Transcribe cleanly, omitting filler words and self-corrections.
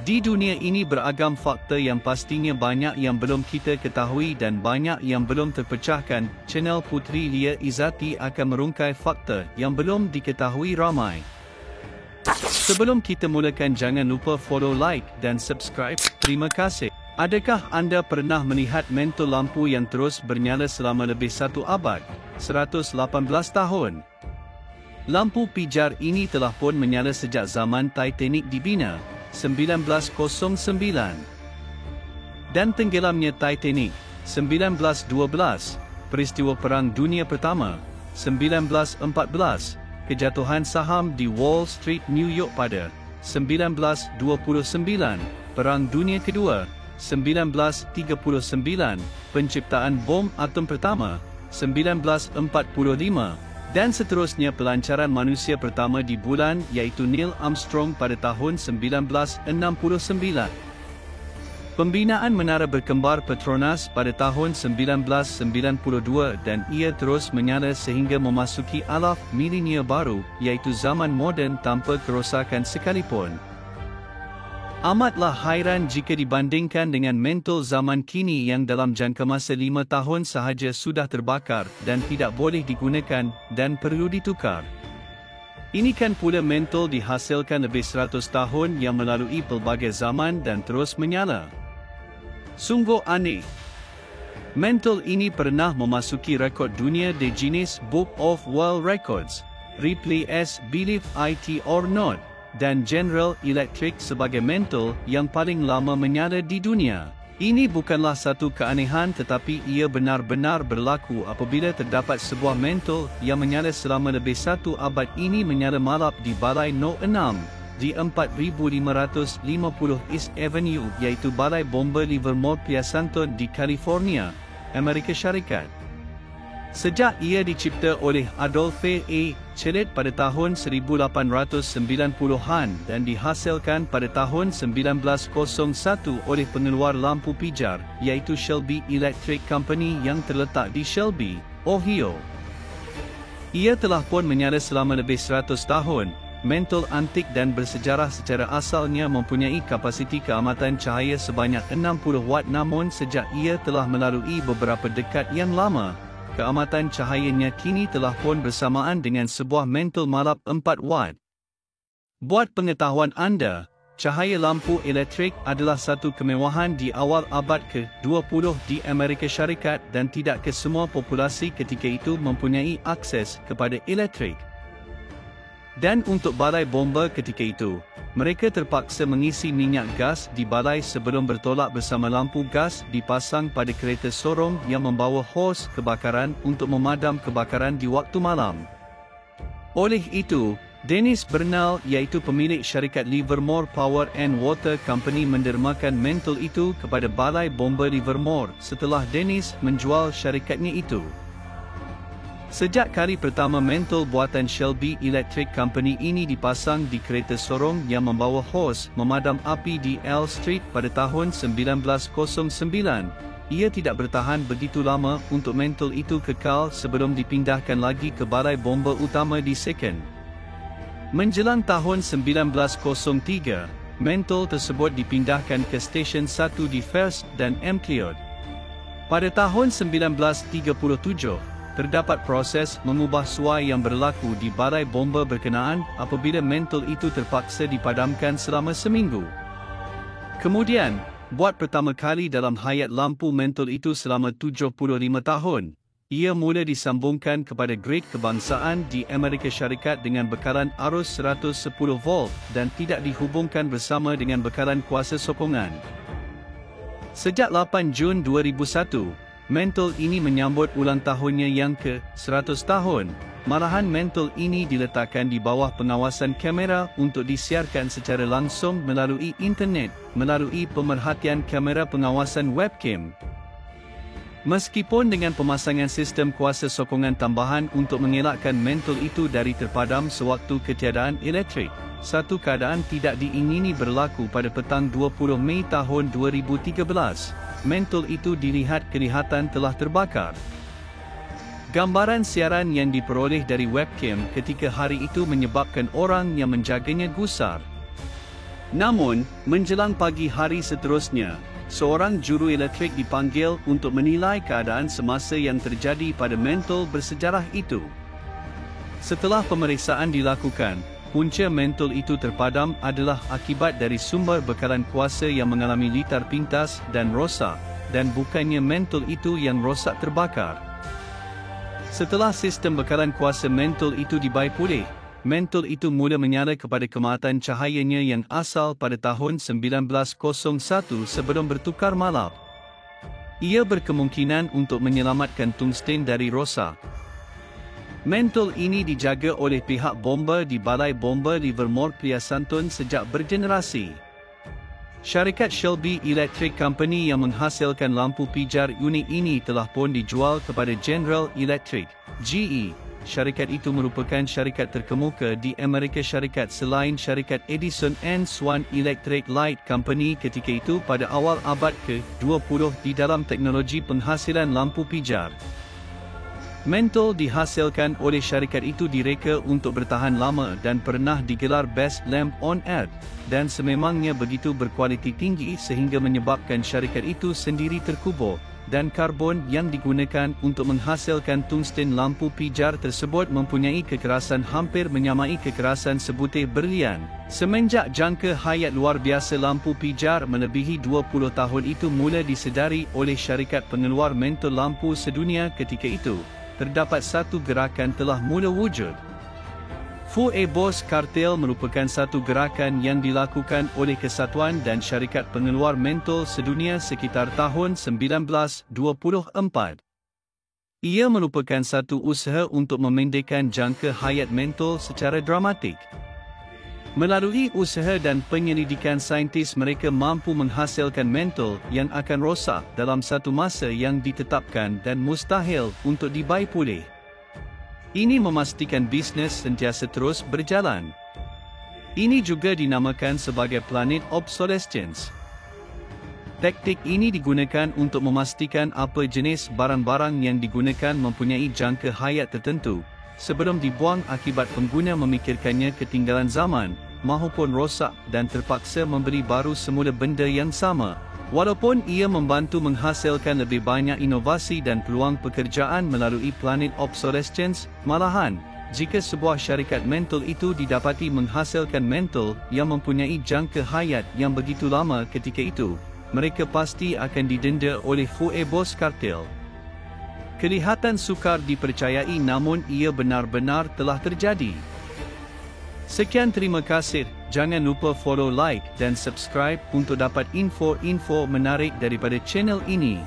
Di dunia ini beragam faktor yang pastinya banyak yang belum kita ketahui dan banyak yang belum terpecahkan. Channel Puteri Lia Izzati akan merungkai faktor yang belum diketahui ramai. Sebelum kita mulakan, jangan lupa follow, like dan subscribe. Terima kasih. Adakah anda pernah melihat mentol lampu yang terus bernyala selama lebih 1 abad, 118 tahun? Lampu pijar ini telah pun menyala sejak zaman Titanic dibina, 1909. Dan tenggelamnya Titanic, 1912, peristiwa Perang Dunia Pertama, 1914, kejatuhan saham di Wall Street New York pada 1929, Perang Dunia Kedua, 1939, penciptaan bom atom pertama, 1945, dan seterusnya pelancaran manusia pertama di bulan iaitu Neil Armstrong pada tahun 1969. Pembinaan Menara Berkembar Petronas pada tahun 1992 dan ia terus menyala sehingga memasuki alaf milenia baru iaitu zaman moden tanpa kerosakan sekalipun. Amatlah hairan jika dibandingkan dengan mentol zaman kini yang dalam jangka masa 5 tahun sahaja sudah terbakar dan tidak boleh digunakan dan perlu ditukar. Ini kan pula mentol dihasilkan lebih 100 tahun yang melalui pelbagai zaman dan terus menyala. Sungguh aneh. Mentol ini pernah memasuki rekod dunia di Guinness Book of World Records, Ripley S. Believe It or Not, dan General Electric sebagai mentol yang paling lama menyala di dunia. Ini bukanlah satu keanehan tetapi ia benar-benar berlaku apabila terdapat sebuah mentol yang menyala selama lebih 1 abad ini menyala malap di Balai No. 6 di 4550 East Avenue iaitu Balai Bomba Livermore Piacenton di California, Amerika Syarikat. Sejak ia dicipta oleh Adolphe A. Chelet pada tahun 1890-an dan dihasilkan pada tahun 1901 oleh pengeluar lampu pijar iaitu Shelby Electric Company yang terletak di Shelby, Ohio. Ia telah pun menyala selama lebih 100 tahun. Mentol antik dan bersejarah secara asalnya mempunyai kapasiti keamatan cahaya sebanyak 60 watt namun sejak ia telah melalui beberapa dekad yang lama, keamatan cahayanya kini telah pun bersamaan dengan sebuah mentol malap 4 watt. Buat pengetahuan anda, cahaya lampu elektrik adalah satu kemewahan di awal abad ke-20 di Amerika Syarikat dan tidak kesemua populasi ketika itu mempunyai akses kepada elektrik. Dan untuk balai bomba ketika itu, mereka terpaksa mengisi minyak gas di balai sebelum bertolak bersama lampu gas dipasang pada kereta sorong yang membawa hos kebakaran untuk memadam kebakaran di waktu malam. Oleh itu, Dennis Bernal iaitu pemilik syarikat Livermore Power and Water Company mendermakan mentol itu kepada Balai Bomba Livermore setelah Dennis menjual syarikatnya itu. Sejak kali pertama mentol buatan Shelby Electric Company ini dipasang di kereta sorong yang membawa hos memadam api di L Street pada tahun 1909, ia tidak bertahan begitu lama untuk mentol itu kekal sebelum dipindahkan lagi ke balai bomba utama di Second. Menjelang tahun 1903, mentol tersebut dipindahkan ke stesen 1 di First dan Macleod. Pada tahun 1937, terdapat proses mengubah suai yang berlaku di balai bomba berkenaan apabila mentol itu terpaksa dipadamkan selama seminggu. Kemudian, buat pertama kali dalam hayat lampu mentol itu selama 75 tahun, ia mula disambungkan kepada grid kebangsaan di Amerika Syarikat dengan bekalan arus 110 volt dan tidak dihubungkan bersama dengan bekalan kuasa sokongan. Sejak 8 Jun 2001, mentol ini menyambut ulang tahunnya yang ke-100 tahun. Malahan mentol ini diletakkan di bawah pengawasan kamera untuk disiarkan secara langsung melalui internet, melalui pemerhatian kamera pengawasan webcam. Meskipun dengan pemasangan sistem kuasa sokongan tambahan untuk mengelakkan mentol itu dari terpadam sewaktu ketiadaan elektrik, satu keadaan tidak diingini berlaku pada petang 20 Mei tahun 2013. Mentol itu kelihatan telah terbakar. Gambaran siaran yang diperoleh dari webcam ketika hari itu menyebabkan orang yang menjaganya gusar. Namun, menjelang pagi hari seterusnya, seorang juru elektrik dipanggil untuk menilai keadaan semasa yang terjadi pada mentol bersejarah itu. Setelah pemeriksaan dilakukan, punca mentol itu terpadam adalah akibat dari sumber bekalan kuasa yang mengalami litar pintas dan rosak, dan bukannya mentol itu yang rosak terbakar. Setelah sistem bekalan kuasa mentol itu dibaik pulih, mentol itu mula menyala kepada kematan cahayanya yang asal pada tahun 1901 sebelum bertukar malap. Ia berkemungkinan untuk menyelamatkan tungsten dari rosak. Mentol ini dijaga oleh pihak bomba di Balai Bomba Livermore Priasantun sejak bergenerasi. Syarikat Shelby Electric Company yang menghasilkan lampu pijar unik ini telah pun dijual kepada General Electric, GE. Syarikat itu merupakan syarikat terkemuka di Amerika Syarikat selain syarikat Edison and Swan Electric Light Company ketika itu pada awal abad ke-20 di dalam teknologi penghasilan lampu pijar. Mentol dihasilkan oleh syarikat itu direka untuk bertahan lama dan pernah digelar Best Lamp on Earth, dan sememangnya begitu berkualiti tinggi sehingga menyebabkan syarikat itu sendiri terkubur, dan karbon yang digunakan untuk menghasilkan tungsten lampu pijar tersebut mempunyai kekerasan hampir menyamai kekerasan sebutir berlian. Semenjak jangka hayat luar biasa lampu pijar melebihi 20 tahun itu mula disedari oleh syarikat pengeluar mentol lampu sedunia ketika itu, terdapat satu gerakan telah mula wujud. Phoebos Cartel merupakan satu gerakan yang dilakukan oleh kesatuan dan syarikat pengeluar mentol sedunia sekitar tahun 1924. Ia merupakan satu usaha untuk memendekkan jangka hayat mentol secara dramatik. Melalui usaha dan penyelidikan saintis mereka mampu menghasilkan mentol yang akan rosak dalam satu masa yang ditetapkan dan mustahil untuk dibaik pulih. Ini memastikan bisnes sentiasa terus berjalan. Ini juga dinamakan sebagai planet obsolescence. Taktik ini digunakan untuk memastikan apa jenis barang-barang yang digunakan mempunyai jangka hayat tertentu, sebelum dibuang akibat pengguna memikirkannya ketinggalan zaman, maupun rosak dan terpaksa membeli baru semula benda yang sama. Walaupun ia membantu menghasilkan lebih banyak inovasi dan peluang pekerjaan melalui planet obsolescence, malahan, jika sebuah syarikat mentol itu didapati menghasilkan mentol yang mempunyai jangka hayat yang begitu lama ketika itu, mereka pasti akan didenda oleh Phoebos Cartel. Kelihatan sukar dipercayai namun ia benar-benar telah terjadi. Sekian, terima kasih. Jangan lupa follow, like dan subscribe untuk dapat info-info menarik daripada channel ini.